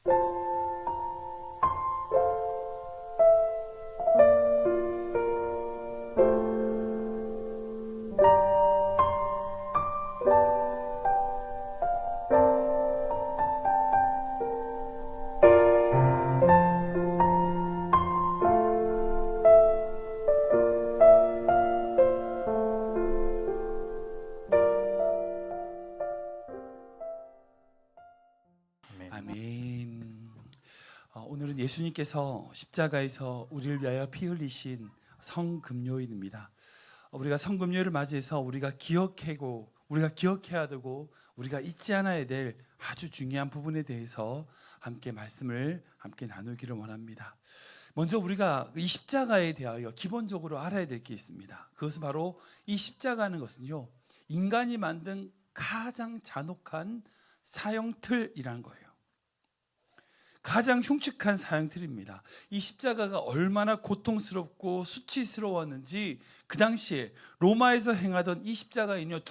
아멘. 오늘은 예수님께서 십자가에서 우리를 위하여 피 흘리신 성금요일입니다. 우리가 성금요일을 맞이해서 우리가 기억해야 되고 우리가 잊지 않아야 될 아주 중요한 부분에 대해서 함께 말씀을 함께 나누기를 원합니다. 먼저 우리가 이 십자가에 대하여 기본적으로 알아야 될 게 있습니다. 그것은 바로 이 십자가는 것은요, 인간이 만든 가장 잔혹한 사형틀이라는 거예요. 가장 흉측한 사형틀입니다. 이 십자가가 얼마나 고통스럽고 수치스러웠는지 그 당시에 로마에서 행하던 이 십자가에는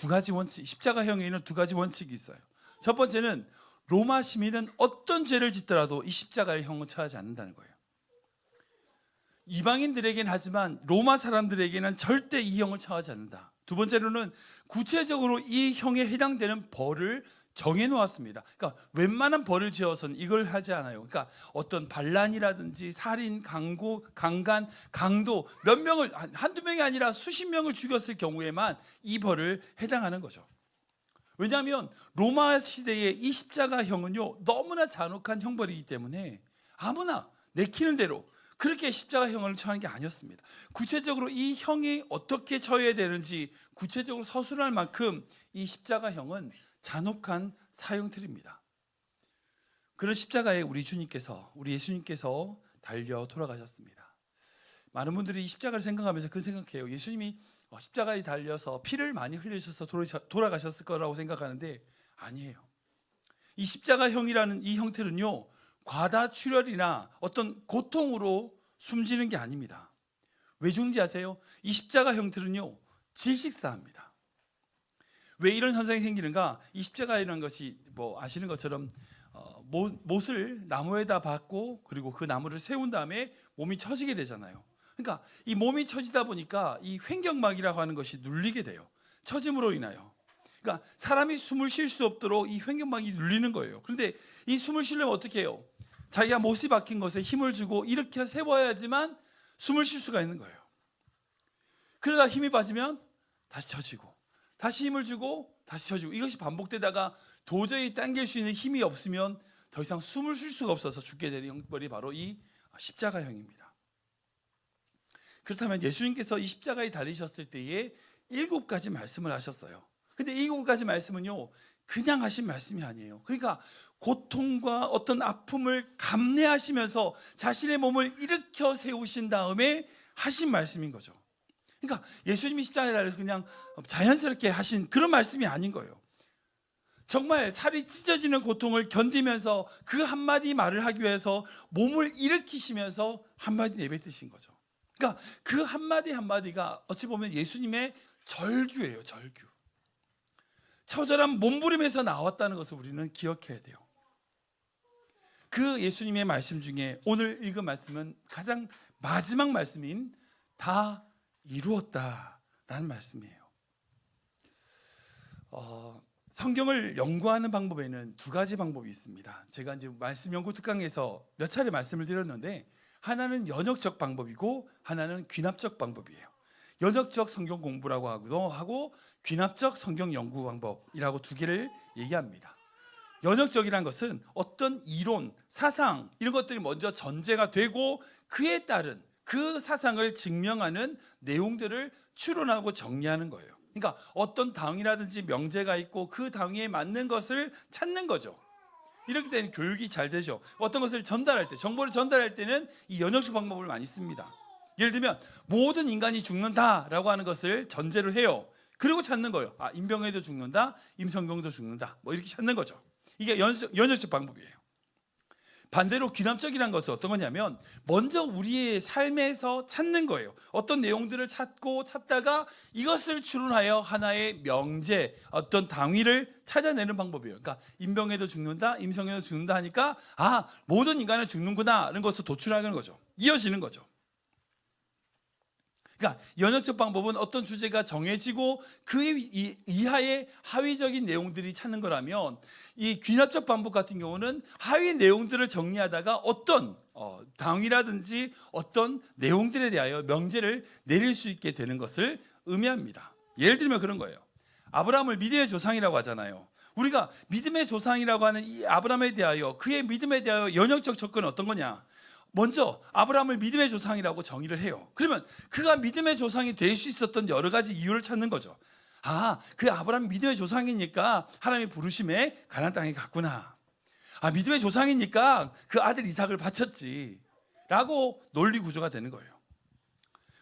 십자가형에는 두 가지 원칙이 있어요. 첫 번째는 로마 시민은 어떤 죄를 짓더라도 이 십자가의 형을 처하지 않는다는 거예요. 이방인들에게는 하지만 로마 사람들에게는 절대 이 형을 처하지 않는다. 두 번째로는 구체적으로 이 형에 해당되는 벌을 정해놓았습니다. 그러니까 웬만한 벌을 지어서는 이걸 하지 않아요. 그러니까 어떤 반란이라든지 살인, 강간, 강도 몇 명을, 한두 명이 아니라 수십 명을 죽였을 경우에만 이 벌을 해당하는 거죠. 왜냐하면 로마 시대의 이 십자가형은요, 너무나 잔혹한 형벌이기 때문에 아무나 내키는 대로 그렇게 십자가형을 처하는 게 아니었습니다. 구체적으로 이 형이 어떻게 처해야 되는지 구체적으로 서술할 만큼 이 십자가형은 잔혹한 사형틀입니다. 그런 십자가에 우리 예수님께서 달려 돌아가셨습니다. 많은 분들이 이 십자가를 생각하면서 그 생각해요. 예수님이 십자가에 달려서 피를 많이 흘리셔서 돌아가셨을 거라고 생각하는데 아니에요. 이 십자가형이라는 이 형태는요, 과다출혈이나 어떤 고통으로 숨지는 게 아닙니다. 왜 죽는지 아세요? 이 십자가 형태는요, 질식사합니다. 왜 이런 현상이 생기는가? 이 십자가이라는 것이 아시는 것처럼 못을 나무에다 박고 그리고 그 나무를 세운 다음에 몸이 처지게 되잖아요. 그러니까 이 몸이 처지다 보니까 이 횡격막이라고 하는 것이 눌리게 돼요. 처짐으로 인하여. 그러니까 사람이 숨을 쉴 수 없도록 이 횡격막이 눌리는 거예요. 그런데 이 숨을 쉬려면 어떻게 해요? 자기가 못이 박힌 것에 힘을 주고 이렇게 세워야지만 숨을 쉴 수가 있는 거예요. 그러다 힘이 빠지면 다시 처지고 다시 힘을 주고 다시 처지고, 이것이 반복되다가 도저히 당길 수 있는 힘이 없으면 더 이상 숨을 쉴 수가 없어서 죽게 되는 형벌이 바로 이 십자가형입니다. 그렇다면 예수님께서 이 십자가에 달리셨을 때에 7가지 말씀을 하셨어요. 근데 이 7가지 말씀은요, 그냥 하신 말씀이 아니에요. 그러니까 고통과 어떤 아픔을 감내하시면서 자신의 몸을 일으켜 세우신 다음에 하신 말씀인 거죠. 그러니까 예수님이 십자가에 달려서 그냥 자연스럽게 하신 그런 말씀이 아닌 거예요. 정말 살이 찢어지는 고통을 견디면서 그 한마디 말을 하기 위해서 몸을 일으키시면서 한마디 내뱉으신 거죠. 그러니까 그 한마디 한마디가 어찌 보면 예수님의 절규예요. 절규. 처절한 몸부림에서 나왔다는 것을 우리는 기억해야 돼요. 그 예수님의 말씀 중에 오늘 읽은 말씀은 가장 마지막 말씀인 다 이루었다라는 말씀이에요. 성경을 연구하는 방법에는 2가지 방법이 있습니다. 제가 이제 말씀 연구 특강에서 몇 차례 말씀을 드렸는데, 하나는 연역적 방법이고 하나는 귀납적 방법이에요. 연역적 성경 공부라고 하고 귀납적 성경 연구 방법이라고 2개를 얘기합니다. 연역적이란 것은 어떤 이론, 사상 이런 것들이 먼저 전제가 되고 그에 따른 그 사상을 증명하는 내용들을 추론하고 정리하는 거예요. 그러니까 어떤 당이라든지 명제가 있고 그 당에 맞는 것을 찾는 거죠. 이렇게 되면 교육이 잘 되죠. 어떤 것을 전달할 때, 정보를 전달할 때는 이 연역적 방법을 많이 씁니다. 예를 들면 모든 인간이 죽는다라고 하는 것을 전제로 해요. 그리고 찾는 거예요. 임병해도 죽는다, 임성경도 죽는다, 이렇게 찾는 거죠. 이게 연역적 방법이에요. 반대로 귀납적이라는 것은 어떤 거냐면 먼저 우리의 삶에서 찾는 거예요. 어떤 내용들을 찾다가 이것을 추론하여 하나의 명제, 어떤 당위를 찾아내는 방법이에요. 그러니까 임병에도 죽는다, 임성에도 죽는다 하니까 모든 인간은 죽는구나 라는 것을 도출하는 거죠. 이어지는 거죠. 그러니까 연역적 방법은 어떤 주제가 정해지고 그 이하의 하위적인 내용들이 찾는 거라면, 이 귀납적 방법 같은 경우는 하위 내용들을 정리하다가 어떤 당위라든지 어떤 내용들에 대하여 명제를 내릴 수 있게 되는 것을 의미합니다. 예를 들면 그런 거예요. 아브라함을 믿음의 조상이라고 하잖아요. 우리가 믿음의 조상이라고 하는 이 아브라함에 대하여, 그의 믿음에 대하여 연역적 접근은 어떤 거냐? 먼저 아브라함을 믿음의 조상이라고 정의를 해요. 그러면 그가 믿음의 조상이 될 수 있었던 여러 가지 이유를 찾는 거죠. 그 아브라함이 믿음의 조상이니까 하나님의 부르심에 가나안 땅에 갔구나. 믿음의 조상이니까 그 아들 이삭을 바쳤지 라고 논리 구조가 되는 거예요.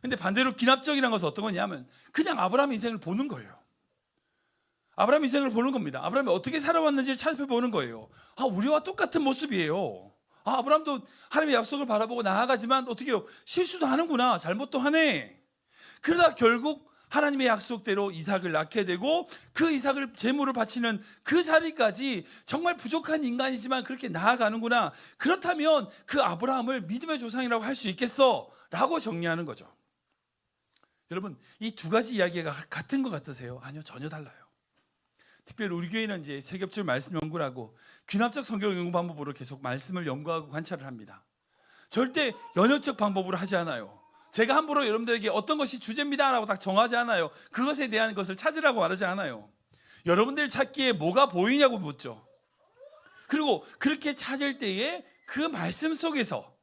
근데 반대로 기납적이라는 것은 어떤 거냐면 그냥 아브라함 인생을 보는 거예요. 아브라함 인생을 보는 겁니다. 아브라함이 어떻게 살아왔는지를 살펴보는 거예요. 우리와 똑같은 모습이에요. 아브라함도 하나님의 약속을 바라보고 나아가지만 어떻게 해요? 실수도 하는구나, 잘못도 하네. 그러다 결국 하나님의 약속대로 이삭을 낳게 되고, 그 이삭을 제물을 바치는 그 자리까지 정말 부족한 인간이지만 그렇게 나아가는구나. 그렇다면 그 아브라함을 믿음의 조상이라고 할 수 있겠어 라고 정리하는 거죠. 여러분, 이 두 가지 이야기가 같은 것 같으세요? 아니요, 전혀 달라요. 특별히 우리 교회는 이제 세 겹줄 말씀 연구를 하고 귀납적 성경 연구 방법으로 계속 말씀을 연구하고 관찰을 합니다. 절대 연역적 방법으로 하지 않아요. 제가 함부로 여러분들에게 어떤 것이 주제입니다 라고 딱 정하지 않아요. 그것에 대한 것을 찾으라고 말하지 않아요. 여러분들 찾기에 뭐가 보이냐고 묻죠. 그리고 그렇게 찾을 때에 그 말씀 속에서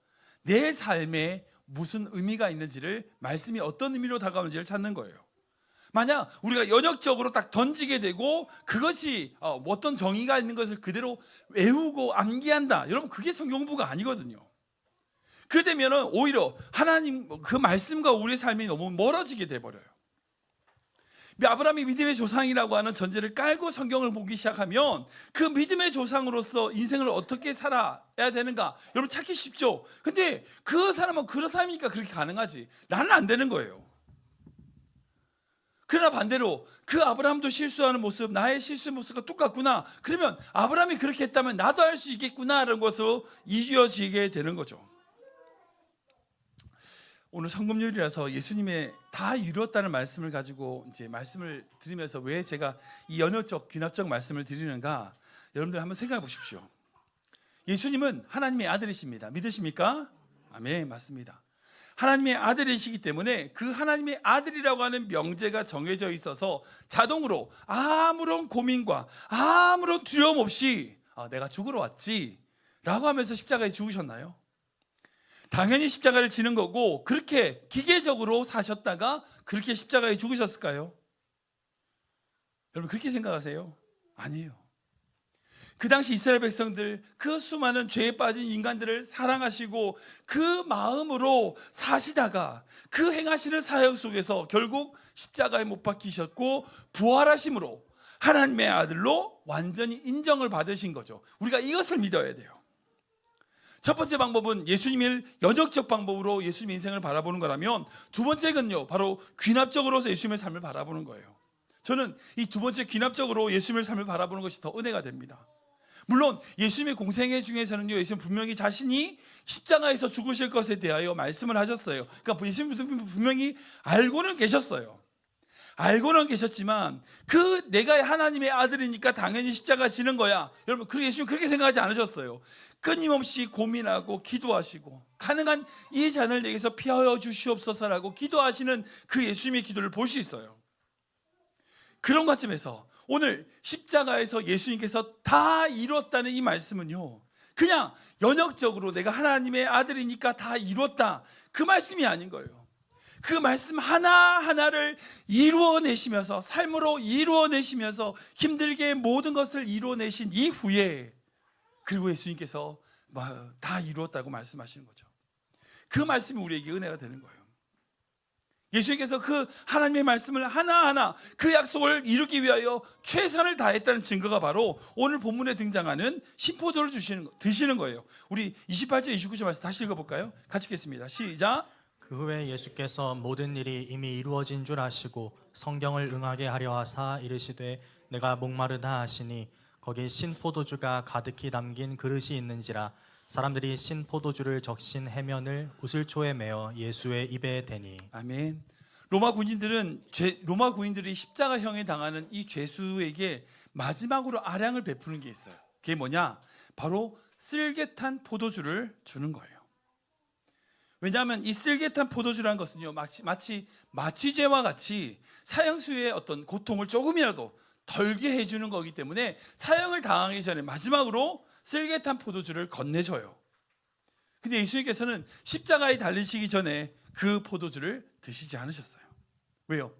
내 삶에 무슨 의미가 있는지를, 말씀이 어떤 의미로 다가오는지를 찾는 거예요. 만약 우리가 연역적으로 딱 던지게 되고 그것이 어떤 정의가 있는 것을 그대로 외우고 암기한다, 여러분 그게 성경 공부가 아니거든요. 그러면 오히려 하나님 그 말씀과 우리의 삶이 너무 멀어지게 돼버려요. 아브라함이 믿음의 조상이라고 하는 전제를 깔고 성경을 보기 시작하면 그 믿음의 조상으로서 인생을 어떻게 살아야 되는가, 여러분 찾기 쉽죠. 근데 그 사람은 그런 사람이니까 그렇게 가능하지, 나는 안 되는 거예요. 그러나 반대로 그 아브라함도 실수하는 모습, 나의 실수 모습과 똑같구나. 그러면 아브라함이 그렇게 했다면 나도 할 수 있겠구나라는 것으로 이어지게 되는 거죠. 오늘 성금요일이라서 예수님의 다 이루었다는 말씀을 가지고 이제 말씀을 드리면서 왜 제가 이 연역적, 귀납적 말씀을 드리는가, 여러분들 한번 생각해 보십시오. 예수님은 하나님의 아들이십니다. 믿으십니까? 아멘, 맞습니다. 하나님의 아들이시기 때문에 그 하나님의 아들이라고 하는 명제가 정해져 있어서 자동으로 아무런 고민과 아무런 두려움 없이 내가 죽으러 왔지 라고 하면서 십자가에 죽으셨나요? 당연히 십자가를 지는 거고, 그렇게 기계적으로 사셨다가 그렇게 십자가에 죽으셨을까요? 여러분 그렇게 생각하세요? 아니에요. 그 당시 이스라엘 백성들, 그 수많은 죄에 빠진 인간들을 사랑하시고 그 마음으로 사시다가 그 행하시는 사역 속에서 결국 십자가에 못 박히셨고 부활하심으로 하나님의 아들로 완전히 인정을 받으신 거죠. 우리가 이것을 믿어야 돼요. 첫 번째 방법은 예수님의 연역적 방법으로 예수님의 인생을 바라보는 거라면, 두 번째는요, 바로 귀납적으로서 예수님의 삶을 바라보는 거예요. 저는 이 두 번째 귀납적으로 예수님의 삶을 바라보는 것이 더 은혜가 됩니다. 물론 예수님의 공생애 중에서는요, 예수님 분명히 자신이 십자가에서 죽으실 것에 대하여 말씀을 하셨어요. 그러니까 예수님 분명히 알고는 계셨어요. 알고는 계셨지만 내가 하나님의 아들이니까 당연히 십자가 지는 거야, 여러분 예수님 그렇게 생각하지 않으셨어요. 끊임없이 고민하고 기도하시고 가능한 이 잔을 내게서 피하여 주시옵소서라고 기도하시는 그 예수님의 기도를 볼 수 있어요. 그런 관점에서 오늘 십자가에서 예수님께서 다 이뤘다는 이 말씀은요, 그냥 연역적으로 내가 하나님의 아들이니까 다 이뤘다, 그 말씀이 아닌 거예요. 그 말씀 하나하나를 이루어내시면서, 삶으로 이루어내시면서 힘들게 모든 것을 이루어내신 이후에, 그리고 예수님께서 다 이루었다고 말씀하시는 거죠. 그 말씀이 우리에게 은혜가 되는 거예요. 예수님께서 그 하나님의 말씀을 하나하나 그 약속을 이루기 위하여 최선을 다했다는 증거가 바로 오늘 본문에 등장하는 신포도를 드시는 거예요. 우리 28절 29절 말씀 다시 읽어볼까요? 같이 읽겠습니다. 시작. 그 후에 예수께서 모든 일이 이미 이루어진 줄 아시고 성경을 응하게 하려 하사 이르시되 내가 목마르다 하시니 거기 신포도주가 가득히 담긴 그릇이 있는지라 사람들이 신포도주를 적신 해면을 우슬초에 메어 예수의 입에 대니. 아멘. 로마 군인들이 십자가형에 당하는 이 죄수에게 마지막으로 아량을 베푸는 게 있어요. 그게 뭐냐? 바로 쓸개탄 포도주를 주는 거예요. 왜냐하면 이 쓸개탄 포도주라는 것은요, 마치 마취제와 같이 사형수의 어떤 고통을 조금이라도 덜게 해주는 거기 때문에 사형을 당하기 전에 마지막으로 쓸개탄 포도주를 건네줘요. 근데 예수님께서는 십자가에 달리시기 전에 그 포도주를 드시지 않으셨어요. 왜요?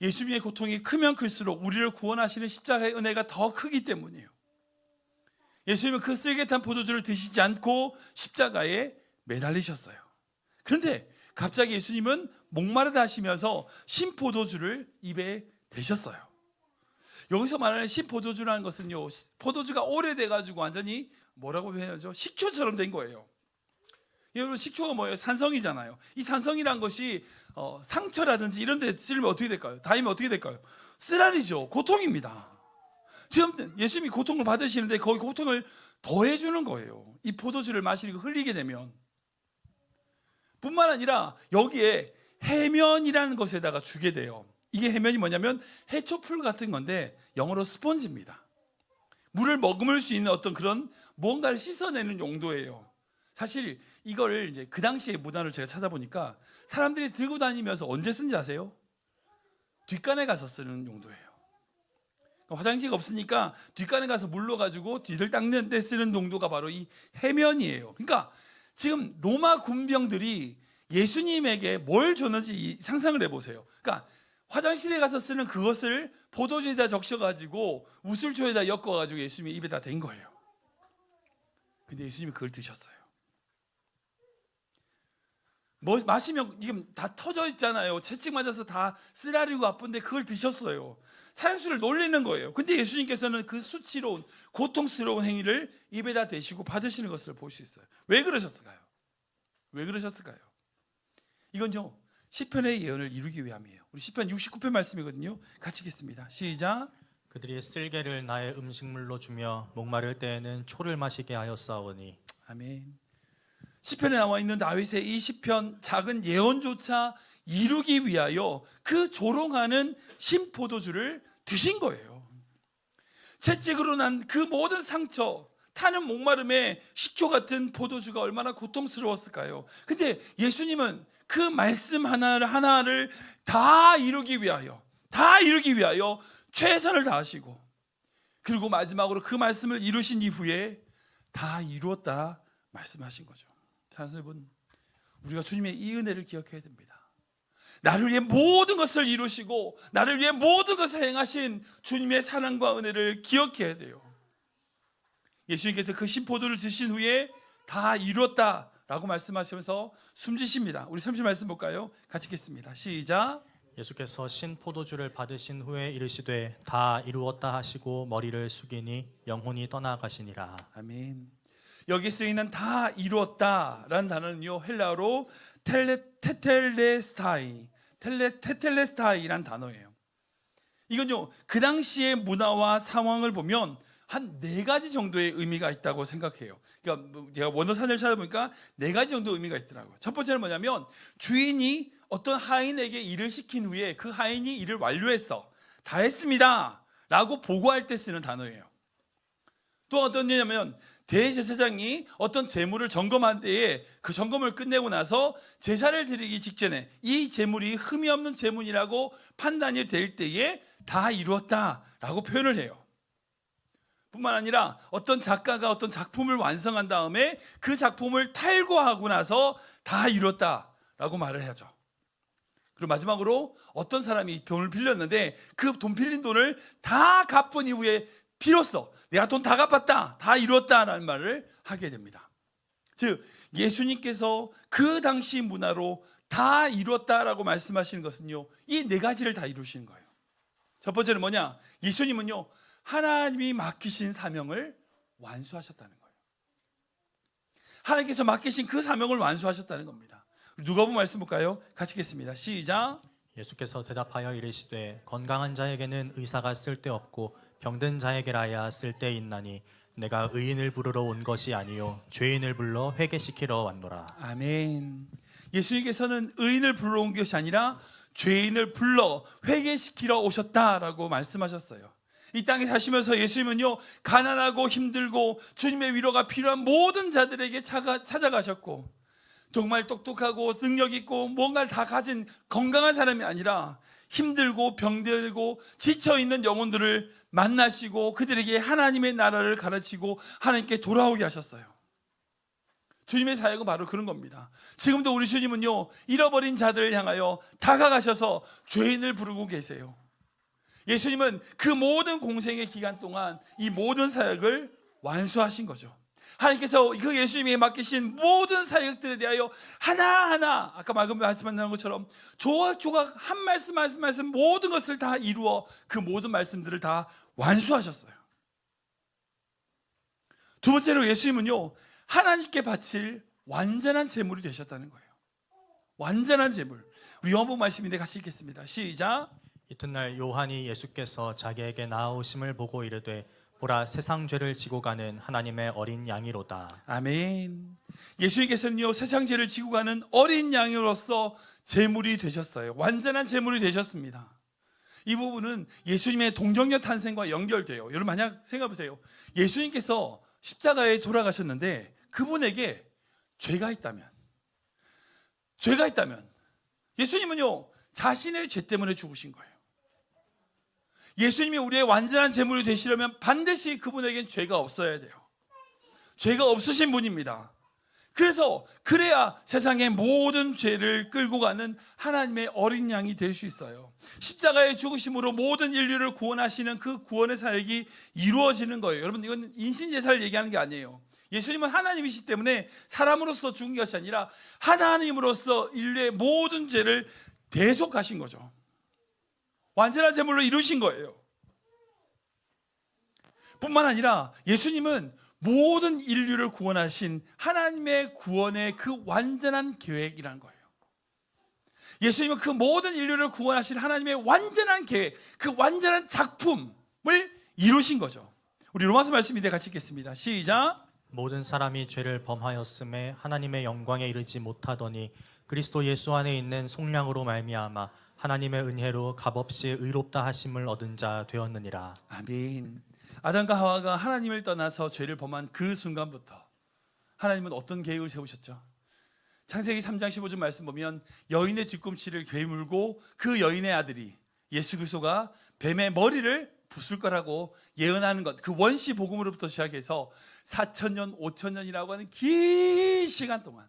예수님의 고통이 크면 클수록 우리를 구원하시는 십자가의 은혜가 더 크기 때문이에요. 예수님은 그 쓸개탄 포도주를 드시지 않고 십자가에 매달리셨어요. 그런데 갑자기 예수님은 목마르다 하시면서 신포도주를 입에 대셨어요. 여기서 말하는 신포도주라는 것은요, 포도주가 오래돼가지고 완전히 뭐라고 표현하죠? 식초처럼 된 거예요. 여러분, 식초가 뭐예요? 산성이잖아요. 이 산성이란 것이 상처라든지 이런 데 찔리면 어떻게 될까요? 닿으면 어떻게 될까요? 쓰라리죠. 고통입니다. 지금 예수님이 고통을 받으시는데 거기 고통을 더해주는 거예요. 이 포도주를 마시고 흘리게 되면. 뿐만 아니라 여기에 해면이라는 것에다가 주게 돼요. 이게 해면이 뭐냐면 해초풀 같은 건데 영어로 스폰지입니다. 물을 머금을 수 있는 어떤 그런 뭔가를 씻어내는 용도예요. 사실 이걸 이제 그 당시의 문화를 제가 찾아보니까 사람들이 들고 다니면서 언제 쓴지 아세요? 뒷간에 가서 쓰는 용도예요. 화장지가 없으니까 뒷간에 가서 물로 가지고 뒤를 닦는 데 쓰는 용도가 바로 이 해면이에요. 그러니까 지금 로마 군병들이 예수님에게 뭘 줬는지 상상을 해보세요. 그러니까 화장실에 가서 쓰는 그것을 포도주에다 적셔가지고 우슬초에다 엮어가지고 예수님의 입에다 댄 거예요. 근데 예수님이 그걸 드셨어요. 뭐 마시면 지금 다 터져 있잖아요. 채찍 맞아서 다 쓰라리고 아픈데 그걸 드셨어요. 사형수를 놀리는 거예요. 근데 예수님께서는 그 수치로운 고통스러운 행위를 입에다 대시고 받으시는 것을 볼 수 있어요. 왜 그러셨을까요? 왜 그러셨을까요? 이건요, 시편의 예언을 이루기 위함이에요. 우리 시편 69편 말씀이거든요. 같이 읽겠습니다. 시작. 그들이 쓸개를 나의 음식물로 주며 목마를 때에는 초를 마시게 하였사오니. 아멘. 시편에 나와 있는 다윗의 이 시편 작은 예언조차 이루기 위하여 그 조롱하는 신포도주를 드신 거예요. 채찍으로 난 그 모든 상처, 타는 목마름에 식초 같은 포도주가 얼마나 고통스러웠을까요? 근데 예수님은 그 말씀 하나를 다 이루기 위하여 최선을 다하시고, 그리고 마지막으로 그 말씀을 이루신 이후에 다 이루었다 말씀하신 거죠. 사랑하는 여러분, 우리가 주님의 이 은혜를 기억해야 됩니다. 나를 위해 모든 것을 이루시고 나를 위해 모든 것을 행하신 주님의 사랑과 은혜를 기억해야 돼요. 예수님께서 그 신포도를 드신 후에 다 이루었다라고 말씀하시면서 숨지십니다. 우리 30 말씀 볼까요? 같이 읽겠습니다. 시작. 예수께서 신포도주를 받으신 후에 이르시되 다 이루었다 하시고 머리를 숙이니 영혼이 떠나가시니라. 아멘. 여기 쓰이는 다 이루었다라는 단어는요, 헬라어로 테텔레스타이란 단어예요. 이건요, 그 당시의 문화와 상황을 보면 한 4가지 정도의 의미가 있다고 생각해요. 그러니까 제가 원어사전을 찾아보니까 4가지 정도 의미가 있더라고요. 첫 번째는 뭐냐면 주인이 어떤 하인에게 일을 시킨 후에 그 하인이 일을 완료했어, 다 했습니다 라고 보고할 때 쓰는 단어예요. 또 어떤 일이냐면 대제사장이 어떤 제물을 점검한 때에 그 점검을 끝내고 나서 제사를 드리기 직전에 이 제물이 흠이 없는 제물이라고 판단이 될 때에 다 이루었다라고 표현을 해요. 뿐만 아니라 어떤 작가가 어떤 작품을 완성한 다음에 그 작품을 탈고하고 나서 다 이뤘다라고 말을 하죠. 그리고 마지막으로 어떤 사람이 돈을 빌렸는데 그 돈 빌린 돈을 다 갚은 이후에 비로소 내가 돈 다 갚았다, 다 이뤘다라는 말을 하게 됩니다. 즉 예수님께서 그 당시 문화로 다 이루었다라고 말씀하시는 것은요, 이 네 가지를 다 이루신 거예요. 첫 번째는 뭐냐? 예수님은요, 하나님이 맡기신 사명을 완수하셨다는 거예요. 하나님께서 맡기신 그 사명을 완수하셨다는 겁니다. 누가복음 말씀 볼까요? 같이 읽겠습니다. 시작. 예수께서 대답하여 이르시되 건강한 자에게는 의사가 쓸데없고 병든 자에게라야 쓸데있나니 내가 의인을 부르러 온 것이 아니요 죄인을 불러 회개시키러 왔노라. 아멘. 예수님께서는 의인을 부르러 온 것이 아니라 죄인을 불러 회개시키러 오셨다라고 말씀하셨어요. 이 땅에 사시면서 예수님은요, 가난하고 힘들고 주님의 위로가 필요한 모든 자들에게 찾아가셨고, 정말 똑똑하고 능력 있고 뭔가를 다 가진 건강한 사람이 아니라 힘들고 병들고 지쳐있는 영혼들을 만나시고 그들에게 하나님의 나라를 가르치고 하나님께 돌아오게 하셨어요. 주님의 사역은 바로 그런 겁니다. 지금도 우리 주님은요, 잃어버린 자들을 향하여 다가가셔서 죄인을 부르고 계세요. 예수님은 그 모든 공생의 기간 동안 이 모든 사역을 완수하신 거죠. 하나님께서 그 예수님에게 맡기신 모든 사역들에 대하여 하나하나, 아까 말씀한 것처럼 조각조각 한 말씀 모든 것을 다 이루어 그 모든 말씀들을 다 완수하셨어요. 두 번째로 예수님은요, 하나님께 바칠 완전한 제물이 되셨다는 거예요. 완전한 제물. 우리 요한복음 말씀인데 같이 읽겠습니다. 시작. 이튿날 요한이 예수께서 자기에게 나아오심을 보고 이르되 보라 세상 죄를 지고 가는 하나님의 어린 양이로다. 아멘. 예수님께서는요, 세상 죄를 지고 가는 어린 양으로서 제물이 되셨어요. 완전한 제물이 되셨습니다. 이 부분은 예수님의 동정녀 탄생과 연결돼요. 여러분 만약 생각해 보세요. 예수님께서 십자가에 돌아가셨는데 그분에게 죄가 있다면 예수님은요, 자신의 죄 때문에 죽으신 거예요. 예수님이 우리의 완전한 제물이 되시려면 반드시 그분에겐 죄가 없어야 돼요. 죄가 없으신 분입니다. 그래야 세상의 모든 죄를 끌고 가는 하나님의 어린 양이 될 수 있어요. 십자가의 죽으심으로 모든 인류를 구원하시는 그 구원의 사역이 이루어지는 거예요. 여러분, 이건 인신제사를 얘기하는 게 아니에요. 예수님은 하나님이시기 때문에 사람으로서 죽은 것이 아니라 하나님으로서 인류의 모든 죄를 대속하신 거죠. 완전한 제물로 이루신 거예요. 뿐만 아니라 예수님은 모든 인류를 구원하신 하나님의 구원의 그 완전한 계획이라는 거예요. 예수님은 그 모든 인류를 구원하신 하나님의 완전한 계획, 그 완전한 작품을 이루신 거죠. 우리 로마서 말씀인데 같이 읽겠습니다. 시작. 모든 사람이 죄를 범하였음에 하나님의 영광에 이르지 못하더니 그리스도 예수 안에 있는 속량으로 말미암아 하나님의 은혜로 값없이 의롭다 하심을 얻은 자 되었느니라. 아멘. 아담과 하와가 하나님을 떠나서 죄를 범한 그 순간부터 하나님은 어떤 계획을 세우셨죠? 창세기 3장 15절 말씀 보면 여인의 뒤꿈치를 괴물고 그 여인의 아들이 예수 그리스도가 뱀의 머리를 부술 거라고 예언하는 것, 그 원시 복음으로부터 시작해서 4,000년, 5,000년이라고 하는 긴 시간 동안,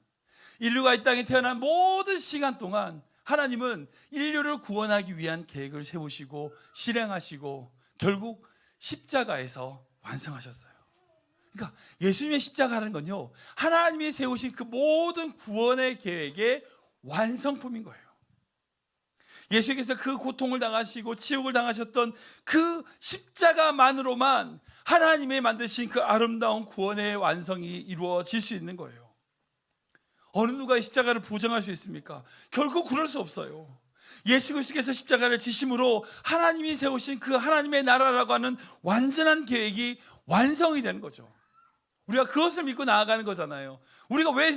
인류가 이 땅에 태어난 모든 시간 동안 하나님은 인류를 구원하기 위한 계획을 세우시고 실행하시고 결국 십자가에서 완성하셨어요. 그러니까 예수님의 십자가라는 건요, 하나님이 세우신 그 모든 구원의 계획의 완성품인 거예요. 예수께서 그 고통을 당하시고 치욕을 당하셨던 그 십자가만으로만 하나님의 만드신 그 아름다운 구원의 완성이 이루어질 수 있는 거예요. 어느 누가 이 십자가를 부정할 수 있습니까? 결코 그럴 수 없어요. 예수 그리스도께서 십자가를 지심으로 하나님이 세우신 그 하나님의 나라라고 하는 완전한 계획이 완성이 되는 거죠. 우리가 그것을 믿고 나아가는 거잖아요. 우리가 왜 이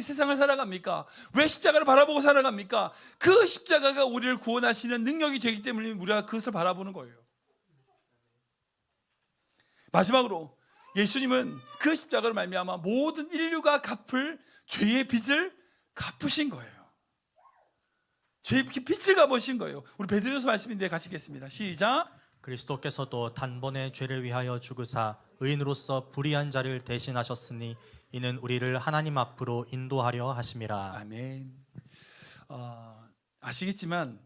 세상을 살아갑니까? 왜 십자가를 바라보고 살아갑니까? 그 십자가가 우리를 구원하시는 능력이 되기 때문에 우리가 그것을 바라보는 거예요. 마지막으로 예수님은 그 십자가로 말미암아 모든 인류가 갚을 죄의 빚을 갚으신 거예요. 죄의 빚을 갚으신 거예요. 우리 베드로서 말씀인데 같이 읽겠습니다. 시작. 그리스도께서도 단번에 죄를 위하여 죽으사 의인으로서 불의한 자를 대신하셨으니 이는 우리를 하나님 앞으로 인도하려 하심이라. 아멘. 아시겠지만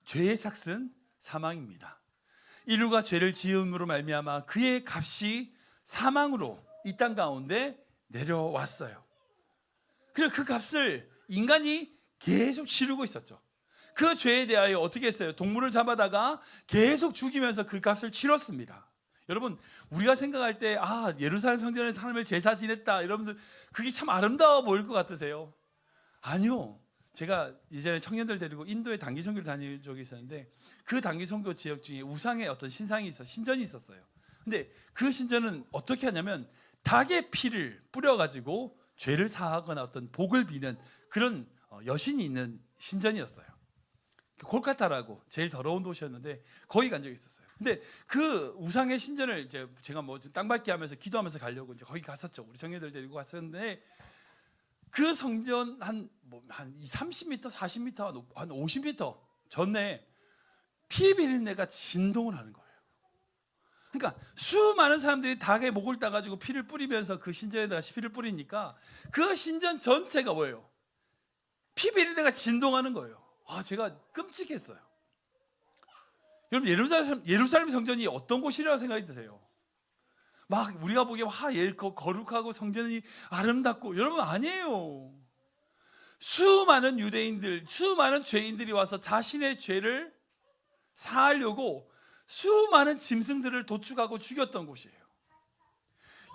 죄의 삭은 사망입니다. 인류가 죄를 지음으로 말미암아 그의 값이 사망으로 이 땅 가운데 내려왔어요. 그리고 그 값을 인간이 계속 치르고 있었죠. 그 죄에 대하여 어떻게 했어요? 동물을 잡아다가 계속 죽이면서 그 값을 치렀습니다. 여러분, 우리가 생각할 때 예루살렘 성전에 하나님을 제사 지냈다, 여러분들 그게 참 아름다워 보일 것 같으세요? 아니요. 제가 예전에 청년들 데리고 인도에 단기 선교를 다닌 적이 있었는데, 그 단기 선교 지역 중에 우상의 어떤 신전이 있었어요. 근데 그 신전은 어떻게 하냐면 닭의 피를 뿌려가지고 죄를 사하거나 어떤 복을 비는 그런 여신이 있는 신전이었어요. 콜카타라고 제일 더러운 도시였는데 거기 간 적이 있었어요. 근데 그 우상의 신전을 이제 제가 뭐 땅밟기 하면서 기도하면서 가려고 이제 거기 갔었죠. 우리 청년들 데리고 갔었는데, 그 성전 한 30m, 40m, 한 50m 전에 피 비린내가 진동을 하는 거예요. 그러니까 수많은 사람들이 닭의 목을 따가지고 피를 뿌리면서 그 신전에다가 피를 뿌리니까 그 신전 전체가 뭐예요? 피 비린내가 진동하는 거예요. 제가 끔찍했어요. 여러분, 예루살렘 성전이 어떤 곳이라고 생각이 드세요? 막 우리가 보기에 거룩하고 성전이 아름답고, 여러분 아니에요. 수많은 유대인들, 수많은 죄인들이 와서 자신의 죄를 사하려고 수많은 짐승들을 도축하고 죽였던 곳이에요.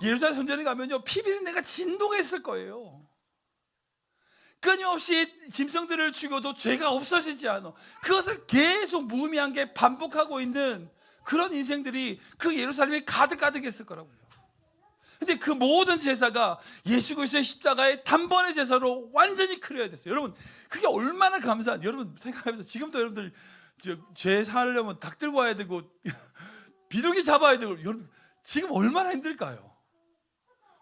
예루살렘 성전에 가면요, 피 비린내가 진동했을 거예요. 끊임없이 짐승들을 죽여도 죄가 없어지지 않아. 그것을 계속 무의미하게 반복하고 있는 그런 인생들이 그 예루살렘에 가득했을 거라고요. 근데 그 모든 제사가 예수 그리스도의 십자가의 단번의 제사로 완전히 클리어가 됐어요. 여러분, 그게 얼마나 감사한, 여러분 생각해보세요. 지금도 여러분들 죄 사하려면 닭 들고 와야 되고 비둘기 잡아야 되고, 여러분 지금 얼마나 힘들까요?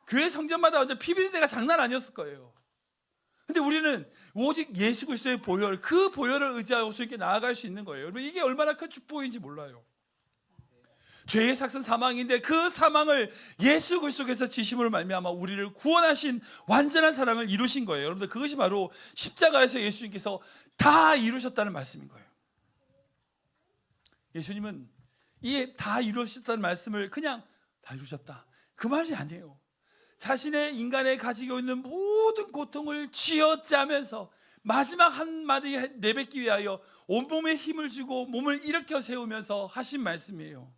교회 성전마다 완전 피 비린내가 장난 아니었을 거예요. 근데 우리는 오직 예수 그리스도의 보혈, 그 보혈을 의지하고 주님께 나아갈 수 있는 거예요. 여러분, 이게 얼마나 큰 축복인지 몰라요. 죄의 삭은 사망인데 그 사망을 예수 그리스도께서 지심으로 말미암아 우리를 구원하신 완전한 사랑을 이루신 거예요. 여러분들, 그것이 바로 십자가에서 예수님께서 다 이루셨다는 말씀인 거예요. 예수님은 이 다 이루셨다는 말씀을 그냥 다 이루셨다, 그 말이 아니에요. 자신의 인간에 가지고 있는 모든 고통을 쥐어짜면서 마지막 한마디 내뱉기 위하여 온몸에 힘을 주고 몸을 일으켜 세우면서 하신 말씀이에요.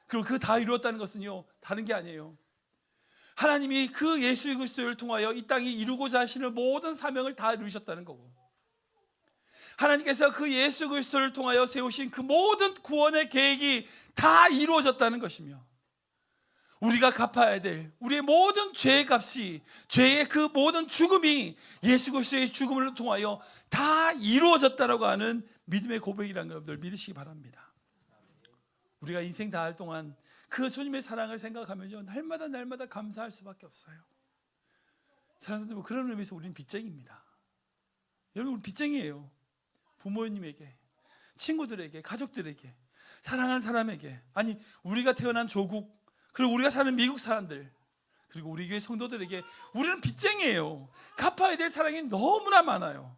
그리고 그 다 이루었다는 것은요, 다른 게 아니에요. 하나님이 그 예수 그리스도를 통하여 이 땅이 이루고자 하시는 모든 사명을 다 이루셨다는 거고, 하나님께서 그 예수 그리스도를 통하여 세우신 그 모든 구원의 계획이 다 이루어졌다는 것이며, 우리가 갚아야 될 우리의 모든 죄의 값이, 죄의 그 모든 죽음이 예수 그리스도의 죽음을 통하여 다 이루어졌다라고 하는 믿음의 고백이라는 걸 여러분들 믿으시기 바랍니다. 우리가 인생 다할 동안 그 주님의 사랑을 생각하면요, 날마다 감사할 수밖에 없어요. 사랑하는 여러분, 그런 의미에서 우리는 빚쟁이입니다. 여러분, 우리 빚쟁이에요. 부모님에게, 친구들에게, 가족들에게, 사랑하는 사람에게, 아니 우리가 태어난 조국, 그리고 우리가 사는 미국 사람들, 그리고 우리 교회 성도들에게 우리는 빚쟁이에요. 갚아야 될 사랑이 너무나 많아요.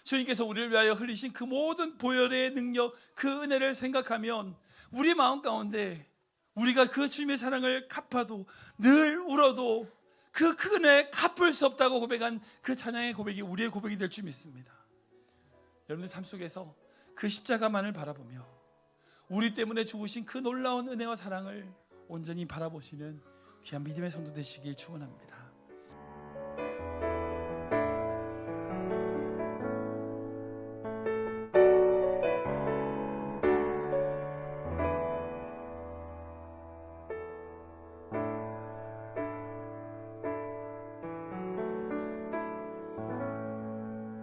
주님께서 우리를 위하여 흘리신 그 모든 보혈의 능력, 그 은혜를 생각하면 우리 마음 가운데 우리가 그 주님의 사랑을 갚아도, 늘 울어도 그 큰 은혜 갚을 수 없다고 고백한 그 찬양의 고백이 우리의 고백이 될 줄 믿습니다. 여러분들 삶 속에서 그 십자가만을 바라보며 우리 때문에 죽으신 그 놀라운 은혜와 사랑을 온전히 바라보시는 귀한 믿음의 성도 되시길 축원합니다.